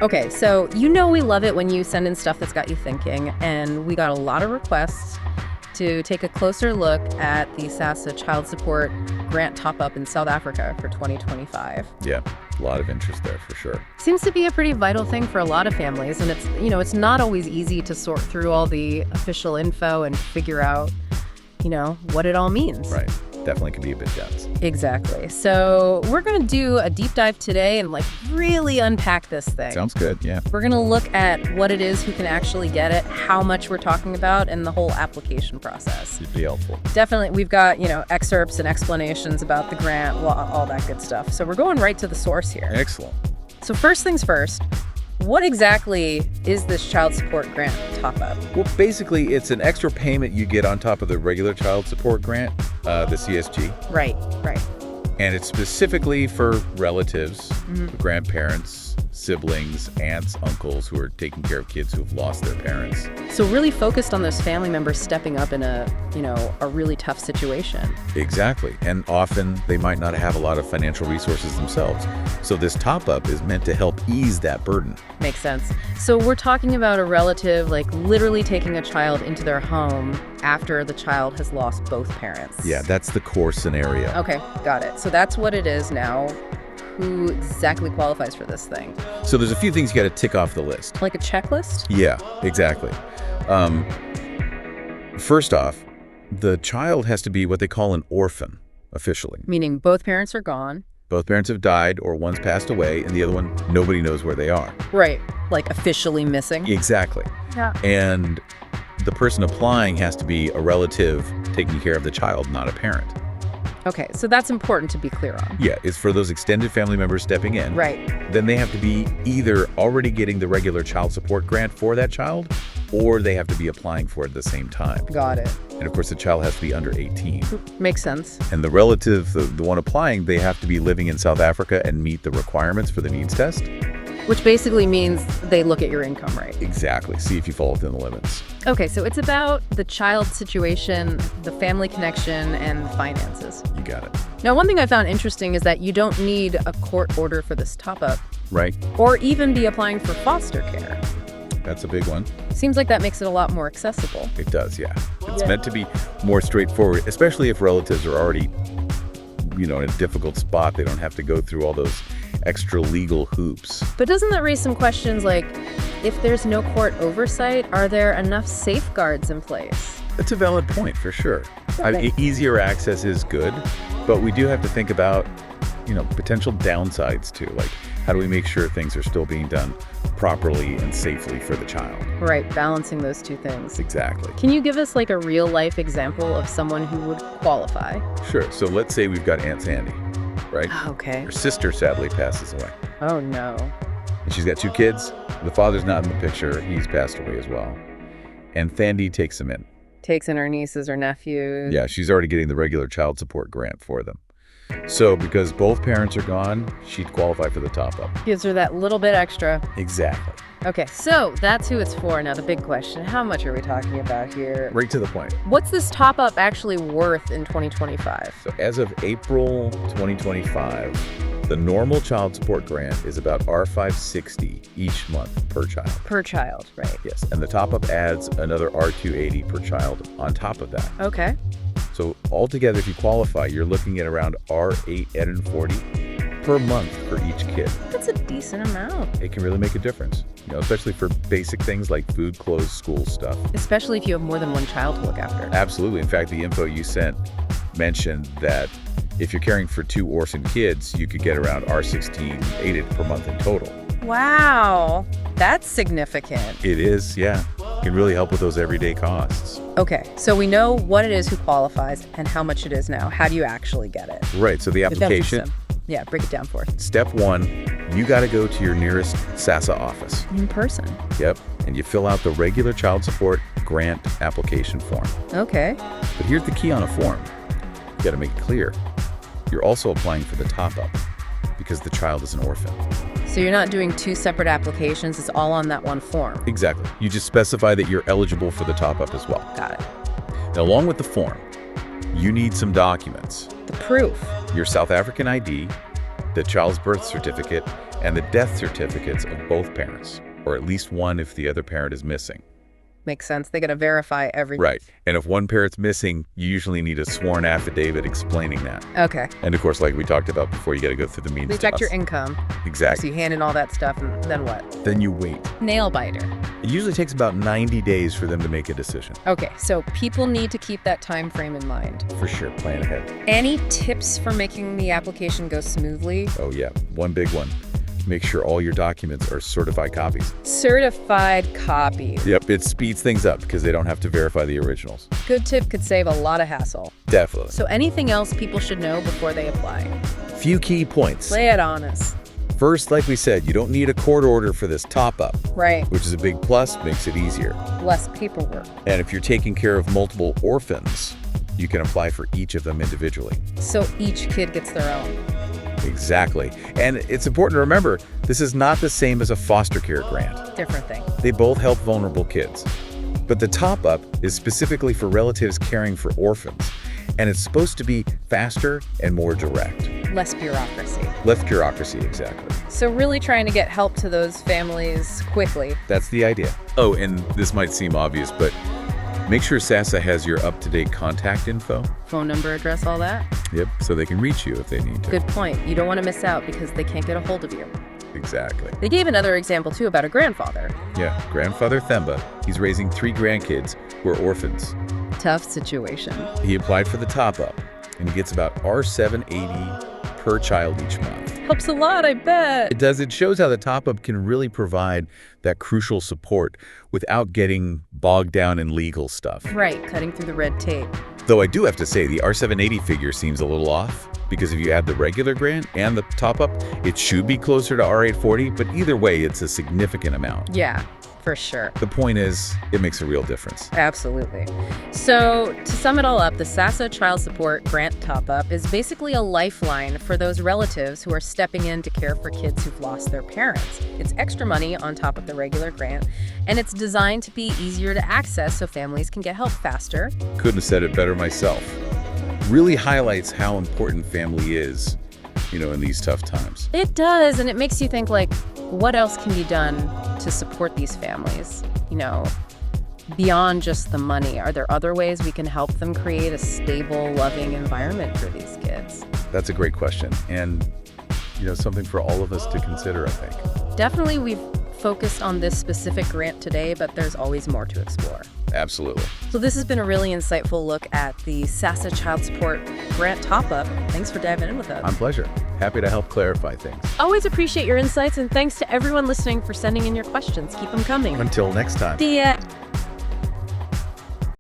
Okay, so you know we love it when you send in stuff that's got you thinking, and we got a lot of requests to take a closer look at the SASSA child support grant top-up in South Africa for 2025. Yeah, a lot of interest there for sure. Seems to be a pretty vital thing for a lot of families, and it's not always easy to sort through all the official info and figure out, what it all means. Right. Definitely can be a bit dense. Exactly. So we're going to do a deep dive today and really unpack this thing. Sounds good, yeah. We're going to look at what it is, who can actually get it, how much we're talking about, and the whole application process. It'd be helpful. Definitely, we've got, excerpts and explanations about the grant, all that good stuff. So we're going right to the source here. Excellent. So first things first, what exactly is this child support grant top-up? Well, basically, it's an extra payment you get on top of the regular child support grant, the CSG. Right. And it's specifically for relatives, grandparents, siblings, aunts, uncles who are taking care of kids who have lost their parents. So really focused on those family members stepping up in a really tough situation. Exactly. And often they might not have a lot of financial resources themselves. So this top-up is meant to help ease that burden. Makes sense. So we're talking about a relative literally taking a child into their home after the child has lost both parents. Yeah, that's the core scenario. Okay, got it. So that's what it is now. Who exactly qualifies for this thing? So there's a few things you got to tick off the list. Like a checklist? Yeah, exactly. First off, the child has to be what they call an orphan, officially. Meaning both parents are gone. Both parents have died, or one's passed away, and the other one, nobody knows where they are. Right, officially missing. Exactly. Yeah. And the person applying has to be a relative taking care of the child, not a parent. Okay, so that's important to be clear on. Yeah, it's for those extended family members stepping in. Right. Then they have to be either already getting the regular child support grant for that child, or they have to be applying for it at the same time. Got it. And of course, the child has to be under 18. Makes sense. And the relative, the one applying, they have to be living in South Africa and meet the requirements for the needs test. Which basically means they look at your income, right? Exactly. See if you fall within the limits. Okay, so it's about the child situation, the family connection, and the finances. You got it. Now, one thing I found interesting is that you don't need a court order for this top-up. Right. Or even be applying for foster care. That's a big one. Seems like that makes it a lot more accessible. It does, yeah. It's meant to be more straightforward, especially if relatives are already, in a difficult spot. They don't have to go through all those extra legal hoops. But doesn't that raise some questions if there's no court oversight, are there enough safeguards in place? That's a valid point, for sure. Okay. Easier access is good, but we do have to think about, potential downsides too. How do we make sure things are still being done properly and safely for the child? Right, balancing those two things. Exactly. Can you give us a real-life example of someone who would qualify? Sure. So let's say we've got Aunt Sandy, right? Okay. Her sister sadly passes away. Oh, no. And she's got 2 kids. The father's not in the picture. He's passed away as well. And Thandi takes him in. Takes in her nieces or nephews. Yeah, she's already getting the regular child support grant for them. So because both parents are gone, she'd qualify for the top-up. Gives her that little bit extra. Exactly. Okay, so that's who it's for. Now, the big question, how much are we talking about here? Right to the point. What's this top-up actually worth in 2025? So as of April 2025, the normal child support grant is about R560 each month per child. Per child, right. Yes, and the top-up adds another R280 per child on top of that. Okay. So altogether, if you qualify, you're looking at around R840 per month for each kid. That's a decent amount. It can really make a difference, especially for basic things like food, clothes, school stuff. Especially if you have more than one child to look after. Absolutely. In fact, the info you sent mentioned that if you're caring for 2 orphan kids, you could get around R1680 per month in total. Wow, that's significant. It is, yeah. It can really help with those everyday costs. Okay, so we know what it is, who qualifies, and how much it is now. How do you actually get it? Right, so the application. Yeah, break it down for us. Step 1, you got to go to your nearest SASSA office. In person? Yep, and you fill out the regular child support grant application form. Okay. But here's the key on a form. You got to make it clear. You're also applying for the top-up because the child is an orphan. So you're not doing 2 separate applications, it's all on that one form. Exactly. You just specify that you're eligible for the top-up as well. Got it. Now, along with the form, you need some documents. The proof. Your South African ID, the child's birth certificate, and the death certificates of both parents, or at least one if the other parent is missing. Makes sense. They got to verify everything. Right. And if one parent's missing, you usually need a sworn affidavit explaining that. Okay. And of course, like we talked about before, you got to go through the means They check your test. income. So Exactly. you hand in all that stuff, and then what? Then you wait. Nail biter. It usually takes about 90 days for them to make a decision. Okay, so people need to keep that time frame in mind. For sure. Plan ahead. Any tips for making the application go smoothly? Oh, yeah. One big one. Make sure all your documents are certified copies. Certified copies. Yep, it speeds things up because they don't have to verify the originals. Good tip, could save a lot of hassle. Definitely. So anything else people should know before they apply? Few key points. Lay it on us. First, like we said, you don't need a court order for this top-up, Right. which is a big plus, makes it easier. Less paperwork. And if you're taking care of multiple orphans, you can apply for each of them individually. So each kid gets their own. Exactly. And it's important to remember, this is not the same as a foster care grant. Different thing. They both help vulnerable kids. But the top-up is specifically for relatives caring for orphans, and it's supposed to be faster and more direct. Less bureaucracy. Less bureaucracy, exactly. So really trying to get help to those families quickly. That's the idea. Oh, and this might seem obvious, but make sure SASSA has your up-to-date contact info. Phone number, address, all that. Yep, so they can reach you if they need to. Good point. You don't want to miss out because they can't get a hold of you. Exactly. They gave another example, too, about a grandfather. Yeah, grandfather Themba, he's raising 3 grandkids who are orphans. Tough situation. He applied for the top-up, and he gets about R780 per child each month. Helps a lot, I bet. It does. It shows how the top-up can really provide that crucial support without getting bogged down in legal stuff. Right, cutting through the red tape. Though I do have to say, the R780 figure seems a little off, because if you add the regular grant and the top-up, it should be closer to R840, but either way, it's a significant amount. Yeah, for sure. The point is, it makes a real difference. Absolutely. So, to sum it all up, the SASSA Child Support Grant Top-Up is basically a lifeline for those relatives who are stepping in to care for kids who've lost their parents. It's extra money on top of the regular grant, and it's designed to be easier to access so families can get help faster. Couldn't have said it better myself. Really highlights how important family is, in these tough times. It does, and it makes you think, like, what else can be done to support these families? Beyond just the money, are there other ways we can help them create a stable, loving environment for these kids? That's a great question, and, something for all of us to consider, I think. Definitely, we've focused on this specific grant today, but there's always more to explore. Absolutely. So this has been a really insightful look at the SASSA Child Support Grant Top-Up. Thanks for diving in with us. My pleasure. Happy to help clarify things. Always appreciate your insights, and thanks to everyone listening for sending in your questions. Keep them coming. Until next time. See ya.